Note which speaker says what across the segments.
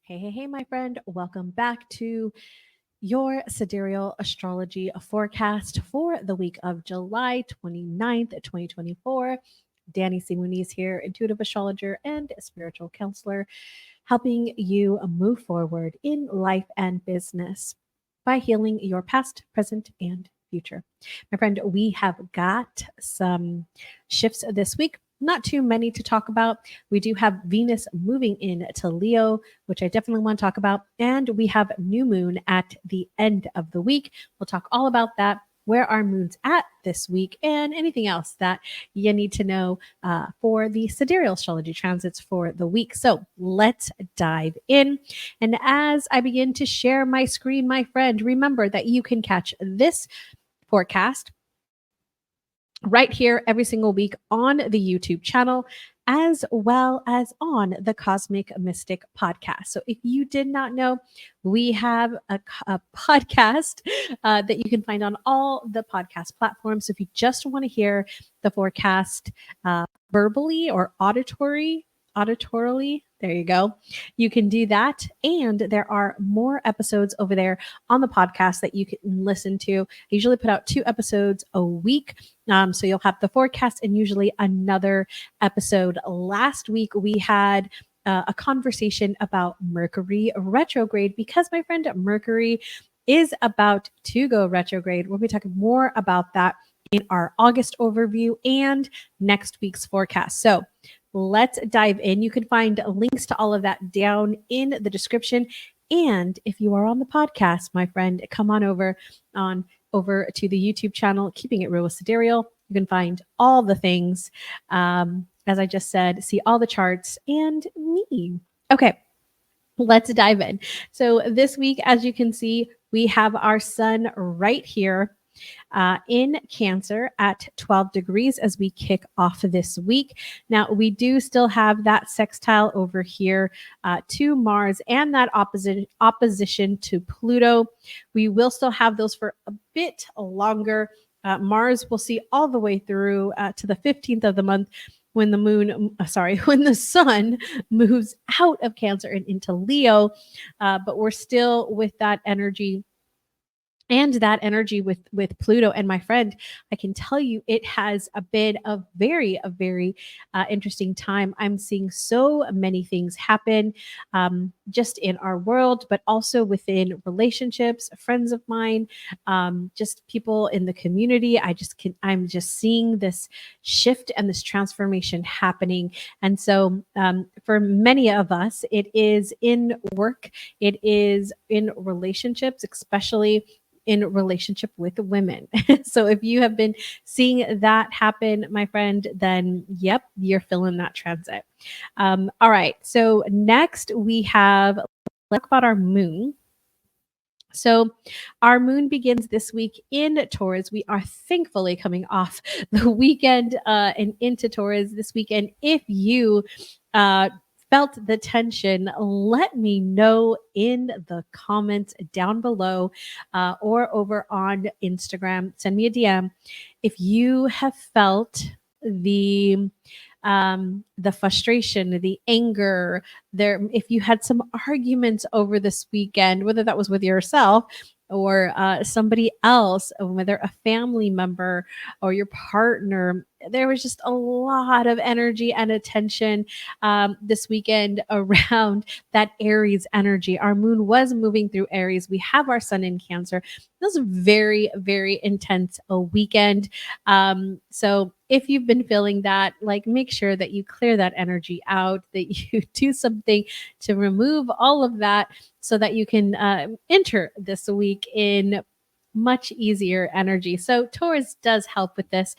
Speaker 1: Hey, my friend. Welcome back to your Sidereal Astrology forecast for the week of July 29th, 2024. Danie C. Muniz here, intuitive astrologer and spiritual counselor, helping you move forward in life and business by healing your past, present, and future. My friend, we have got some shifts this week. Not too many to talk about. We do have Venus moving in to Leo, which I definitely want to talk about. And we have new moon at the end of the week. We'll talk all about that, where our moon's at this week, and anything else that you need to know for the sidereal astrology transits for the week. So let's dive in. And as I begin to share my screen, my friend, remember that you can catch this forecast right here every single week on the YouTube channel, as well as on the Cosmic Mystic podcast. So if you did not know, we have a podcast that you can find on all the podcast platforms. So if you just want to hear the forecast verbally or auditorily, there you go. You can do that. And there are more episodes over there on the podcast that you can listen to. I usually put out 2 episodes a week. So you'll have the forecast and usually another episode. Last week, we had a conversation about Mercury retrograde because, my friend, Mercury is about to go retrograde. We'll be talking more about that in our August overview and next week's forecast. So let's dive in. You can find links to all of that down in the description. And if you are on the podcast, my friend, come on over to the YouTube channel, Keeping It Real with Sidereal. You can find all the things, as I just said, see all the charts and me. Okay, let's dive in. So this week, as you can see, we have our sun right here in Cancer at 12 degrees as we kick off this week. Now, we do still have that sextile over here to Mars and that opposition to Pluto. We will still have those for a bit longer. Mars will see all the way through to the 15th of the month when the sun moves out of Cancer and into Leo. But we're still with that energy. And that energy with Pluto. And my friend, I can tell you it has been a very interesting time. I'm seeing so many things happen just in our world, but also within relationships, friends of mine, just people in the community. I'm just seeing this shift and this transformation happening. And so for many of us, it is in work, it is in relationships, especially in relationship with women. So if you have been seeing that happen, my friend, then yep, you're feeling that transit. All right. So next let's talk about our moon. So our moon begins this week in Taurus. We are thankfully coming off the weekend and into Taurus this weekend. If you felt the tension, let me know in the comments down below or over on Instagram. Send me a DM if you have felt the frustration, the anger there. If you had some arguments over this weekend, whether that was with yourself or somebody else, whether a family member or your partner, there was just a lot of energy and attention this weekend around that Aries energy. Our moon was moving through Aries. We have our sun in Cancer. It was a very intense weekend. So if you've been feeling that, make sure that you clear that energy out, that you do something to remove all of that so that you can enter this week in much easier energy. So Taurus does help with this.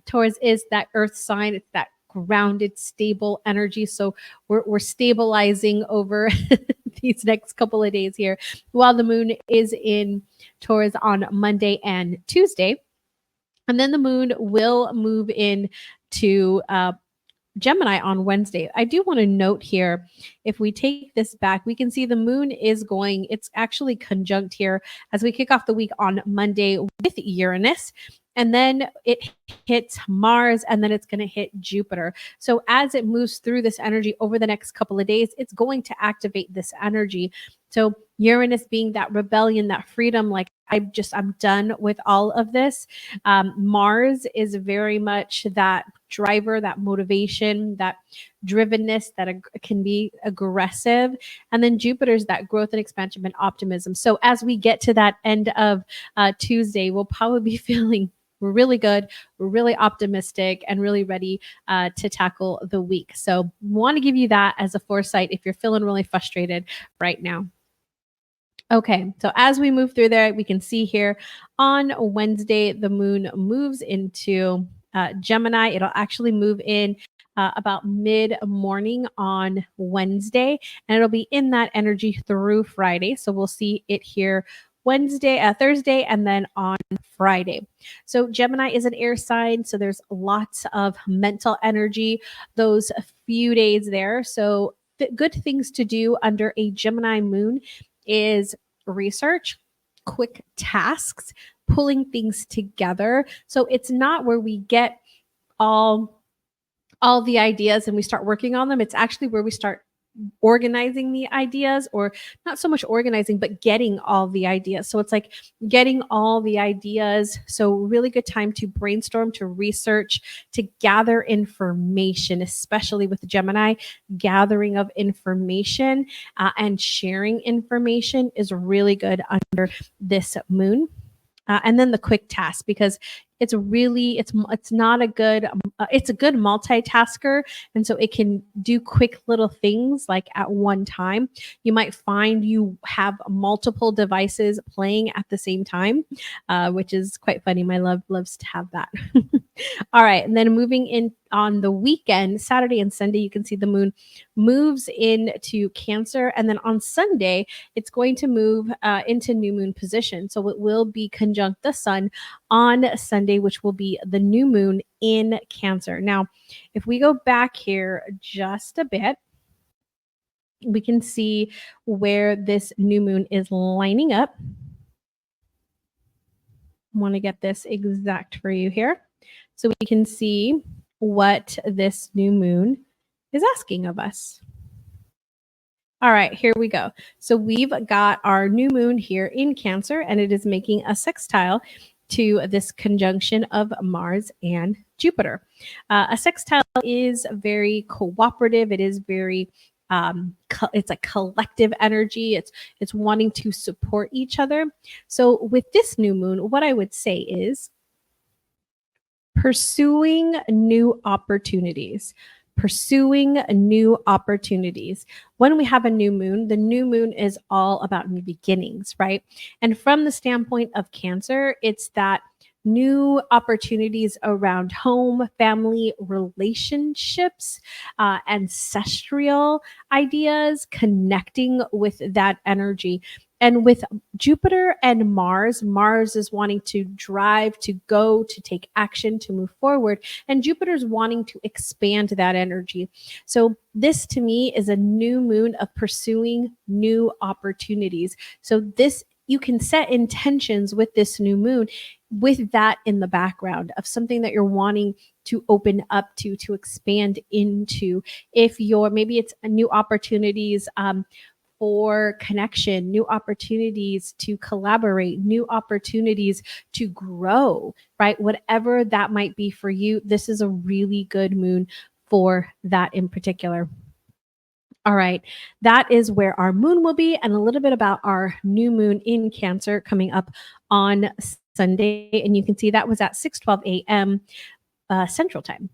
Speaker 1: Taurus is that earth sign. It's that grounded, stable energy. So we're stabilizing over these next couple of days here while the moon is in Taurus on Monday and Tuesday. And then the moon will move in to Gemini on Wednesday. I do want to note here, if we take this back, we can see the moon it's actually conjunct here as we kick off the week on Monday with Uranus. and then it hits Mars, and then it's going to hit Jupiter. So as it moves through this energy over the next couple of days, it's going to activate this energy. So Uranus being that rebellion, that freedom, like I'm done with all of this. Mars is very much that driver, that motivation, that drivenness that can be aggressive. And then Jupiter's that growth and expansion and optimism. So as we get to that end of Tuesday, we'll probably be feeling really good, we're really optimistic, and really ready to tackle the week. So want to give you that as a foresight if you're feeling really frustrated right now. Okay, so as we move through there, we can see here on Wednesday, the moon moves into Gemini. It'll actually move in about mid-morning on Wednesday, and it'll be in that energy through Friday. So we'll see it here Thursday, and then on Friday. So Gemini is an air sign, so there's lots of mental energy those few days there. So good things to do under a Gemini moon is research, quick tasks, pulling things together. So it's not where we get all the ideas and we start working on them. It's actually where we start organizing the ideas, or not so much organizing, but getting all the ideas. So it's like getting all the ideas. So really good time to brainstorm, to research, to gather information, especially with Gemini. Gathering of information and sharing information is really good under this moon. And then the quick task, because it's not a good it's a good multitasker, and so it can do quick little things like at one time. You might find you have multiple devices playing at the same time, which is quite funny. My love loves to have that. All right, and then moving in on the weekend, Saturday and Sunday, you can see the moon moves into Cancer, and then on Sunday, it's going to move into new moon position. So it will be conjunct the sun on Sunday, which will be the new moon in Cancer. Now, if we go back here just a bit, we can see where this new moon is lining up. I want to get this exact for you here, so we can see what this new moon is asking of us. All right, here we go. So we've got our new moon here in Cancer, and it is making a sextile to this conjunction of Mars and Jupiter. A sextile is very cooperative. It is very it's a collective energy. It's wanting to support each other. So with this new moon, what I would say is pursuing new opportunities. Pursuing new opportunities. When we have a new moon, the new moon is all about new beginnings, right? And from the standpoint of Cancer, it's that new opportunities around home, family, relationships, ancestral ideas, connecting with that energy. And with Jupiter and Mars, Mars is wanting to drive, to go, to take action, to move forward. And Jupiter's wanting to expand that energy. So this to me is a new moon of pursuing new opportunities. So this, you can set intentions with this new moon with that in the background of something that you're wanting to open up to expand into. If maybe it's new opportunities, for connection, new opportunities to collaborate, new opportunities to grow, right? Whatever that might be for you, this is a really good moon for that in particular. All right, that is where our moon will be, and a little bit about our new moon in Cancer coming up on Sunday. And you can see that was at 6:12 a.m. Central Time.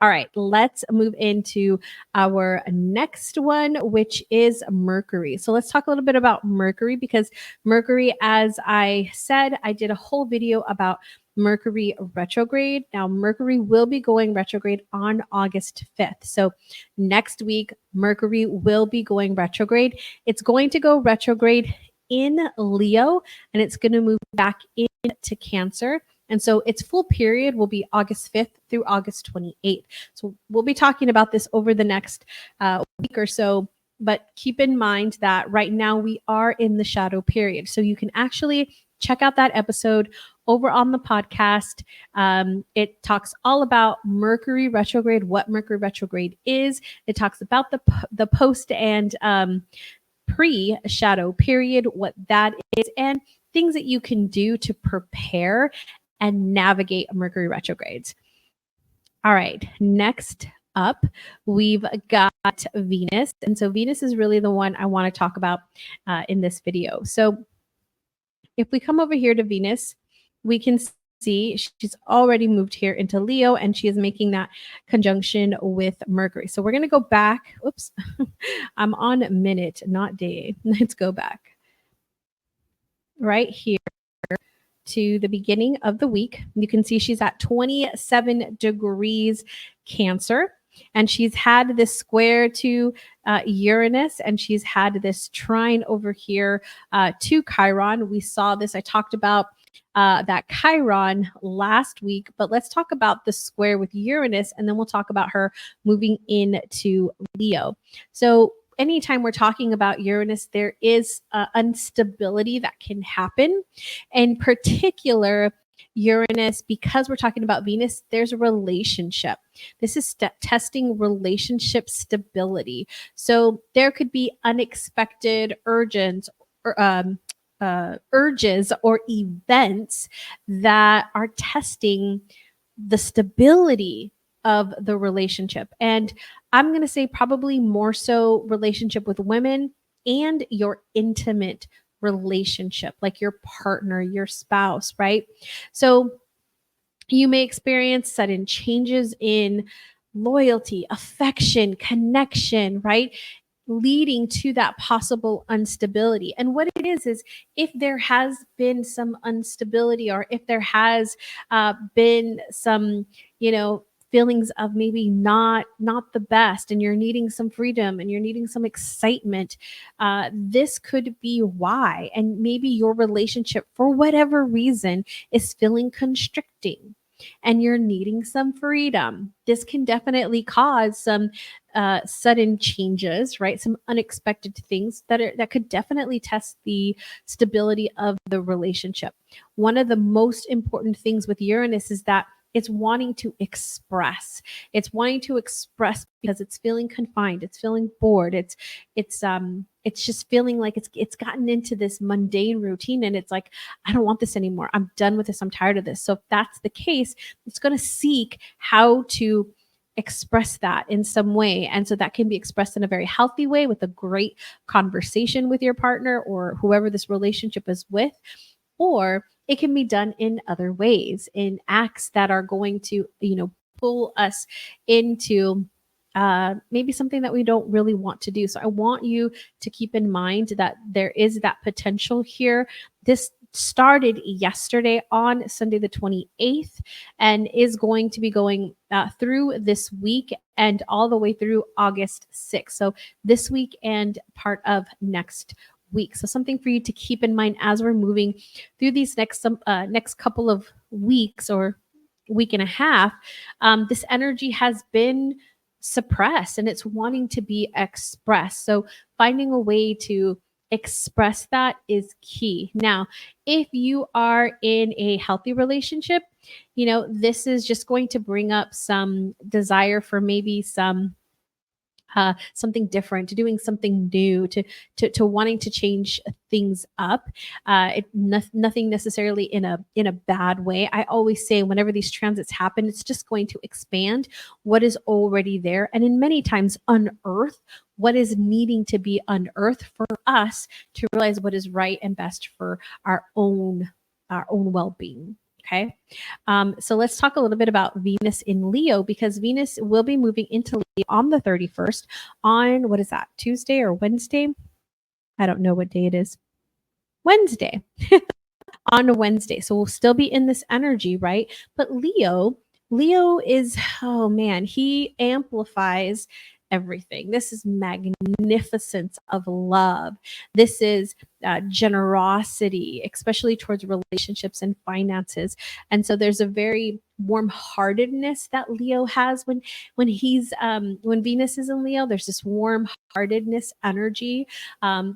Speaker 1: All right, let's move into our next one, which is Mercury. So let's talk a little bit about Mercury, because Mercury, as I said, I did a whole video about Mercury retrograde. Now, Mercury will be going retrograde on August 5th. So next week, Mercury will be going retrograde. It's going to go retrograde in Leo, and it's going to move back into Cancer. And so its full period will be August 5th through August 28th. So we'll be talking about this over the next week or so. But keep in mind that right now we are in the shadow period. So you can actually check out that episode over on the podcast. It talks all about Mercury retrograde, what Mercury retrograde is. It talks about the post and pre-shadow period, what that is, and things that you can do to prepare and navigate Mercury retrogrades. All right, next up, we've got Venus. And so Venus is really the one I want to talk about in this video. So if we come over here to Venus, we can see she's already moved here into Leo, and she is making that conjunction with Mercury. So we're going to go back. Oops, I'm on minute, not day. Let's go back right here to the beginning of the week. You can see she's at 27 degrees Cancer, and she's had this square to Uranus, and she's had this trine over here to Chiron. We saw this. I talked about that Chiron last week, but let's talk about the square with Uranus, and then we'll talk about her moving into Leo. So anytime we're talking about Uranus, there is instability that can happen. In particular, Uranus, because we're talking about Venus, there's a relationship. This is testing relationship stability. So there could be unexpected urges or events that are testing the stability of the relationship. And I'm going to say probably more so relationship with women and your intimate relationship, like your partner, your spouse, right? So you may experience sudden changes in loyalty, affection, connection, right? Leading to that possible instability. And what it is if there has been some instability, or if there has been some, feelings of maybe not the best, and you're needing some freedom and you're needing some excitement, this could be why. And maybe your relationship, for whatever reason, is feeling constricting and you're needing some freedom. This can definitely cause some sudden changes, right? Some unexpected things that could definitely test the stability of the relationship. One of the most important things with Uranus is that it's wanting to express. It's wanting to express because it's feeling confined. It's feeling bored. It's just feeling like it's gotten into this mundane routine, and it's like, I don't want this anymore. I'm done with this. I'm tired of this. So if that's the case, it's going to seek how to express that in some way. And so that can be expressed in a very healthy way with a great conversation with your partner or whoever this relationship is with, or it can be done in other ways, in acts that are going to, pull us into maybe something that we don't really want to do. So I want you to keep in mind that there is that potential here. This started yesterday on Sunday the 28th and is going to be going through this week and all the way through August 6th. So this week and part of next week. So something for you to keep in mind as we're moving through these next couple of weeks or week and a half. This energy has been suppressed and it's wanting to be expressed. So finding a way to express that is key. Now, if you are in a healthy relationship, this is just going to bring up some desire for maybe something different, to doing something new, to wanting to change things up. Nothing necessarily in a bad way. I always say whenever these transits happen, it's just going to expand what is already there, and in many times unearth what is needing to be unearthed for us to realize what is right and best for our own well-being. Okay. So let's talk a little bit about Venus in Leo, because Venus will be moving into Leo on the 31st on, what is that, Tuesday or Wednesday? I don't know what day it is. Wednesday. On Wednesday. So we'll still be in this energy, right? But Leo is, oh man, he amplifies everything. This is magnificence of love. This is generosity, especially towards relationships and finances. And so there's a very warm-heartedness that Leo has when Venus is in Leo. There's this warm-heartedness energy.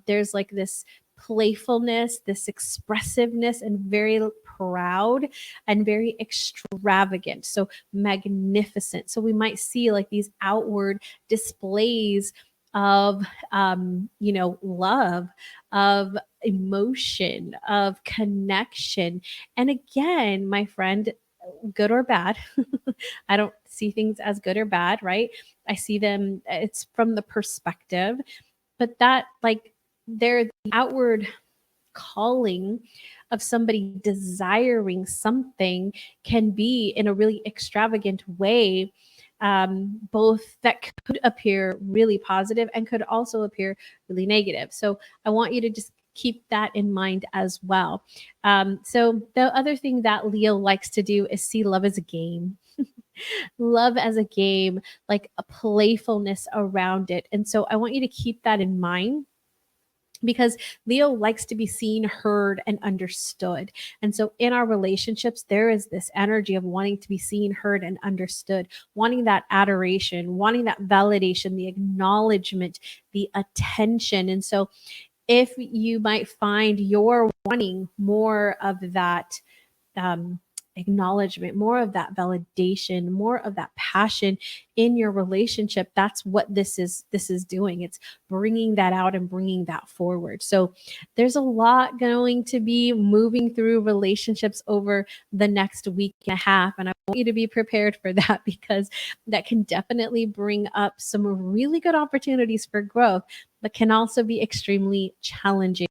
Speaker 1: There's like this playfulness, this expressiveness, and very proud and very extravagant, so magnificent. So we might see like these outward displays of love, of emotion, of connection. And again, my friend, good or bad, I don't see things as good or bad, right? I see them, it's from the perspective, but that like they're the outward calling of somebody desiring something can be in a really extravagant way, both that could appear really positive and could also appear really negative. So I want you to just keep that in mind as well. So the other thing that Leo likes to do is see love as a game. Love as a game, like a playfulness around it. And so I want you to keep that in mind, because Leo likes to be seen, heard, and understood. And so in our relationships, there is this energy of wanting to be seen, heard, and understood, wanting that adoration, wanting that validation, the acknowledgement, the attention. And so if you might find you're wanting more of that, acknowledgement, more of that validation, more of that passion in your relationship, that's what this is doing. It's bringing that out and bringing that forward. So there's a lot going to be moving through relationships over the next week and a half, and I want you to be prepared for that, because that can definitely bring up some really good opportunities for growth, but can also be extremely challenging.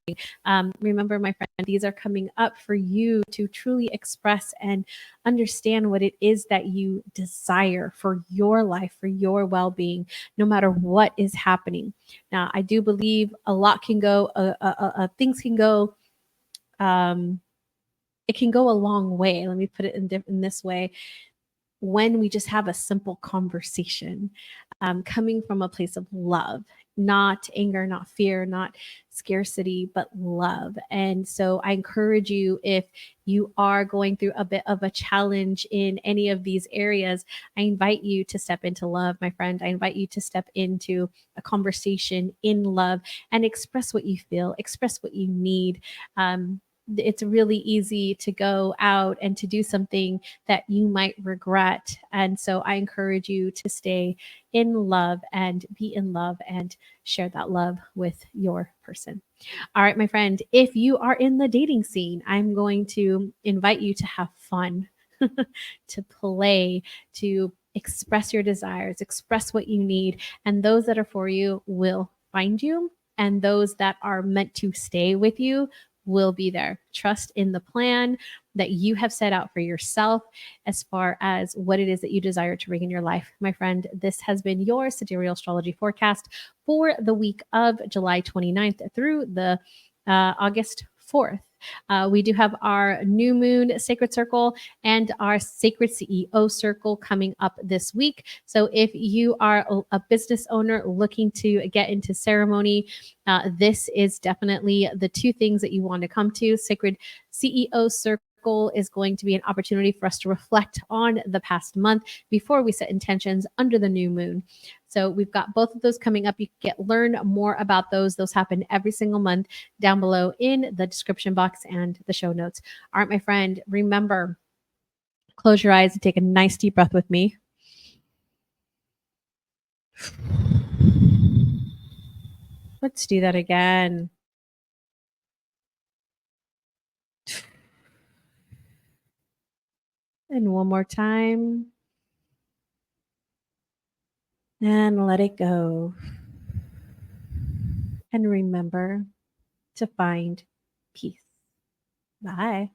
Speaker 1: Remember, my friend, these are coming up for you to truly express and understand what it is that you desire for your life, for your well-being, no matter what is happening. Now, I do believe a lot can go, things can go, it can go a long way. Let me put it in this way. When we just have a simple conversation, coming from a place of love, not anger, not fear, not scarcity, but love. And so I encourage you, if you are going through a bit of a challenge in any of these areas, I invite you to step into love, my friend. I invite you to step into a conversation in love and express what you feel, express what you need. It's really easy to go out and to do something that you might regret. And so I encourage you to stay in love and be in love and share that love with your person. All right, my friend, if you are in the dating scene, I'm going to invite you to have fun, to play, to express your desires, express what you need, and those that are for you will find you, and those that are meant to stay with you will be there. Trust in the plan that you have set out for yourself as far as what it is that you desire to bring in your life. My friend, this has been your Sidereal Astrology forecast for the week of July 29th through the August 4th. We do have our new moon sacred circle and our sacred CEO circle coming up this week. So if you are a business owner looking to get into ceremony, this is definitely the two things that you want to come to. Sacred CEO circle is going to be an opportunity for us to reflect on the past month before we set intentions under the new moon. So we've got both of those coming up. You can learn more about those. Those happen every single month down below in the description box and the show notes. All right, my friend, remember, close your eyes and take a nice deep breath with me. Let's do that again. And one more time. And let it go. And remember to find peace. Bye.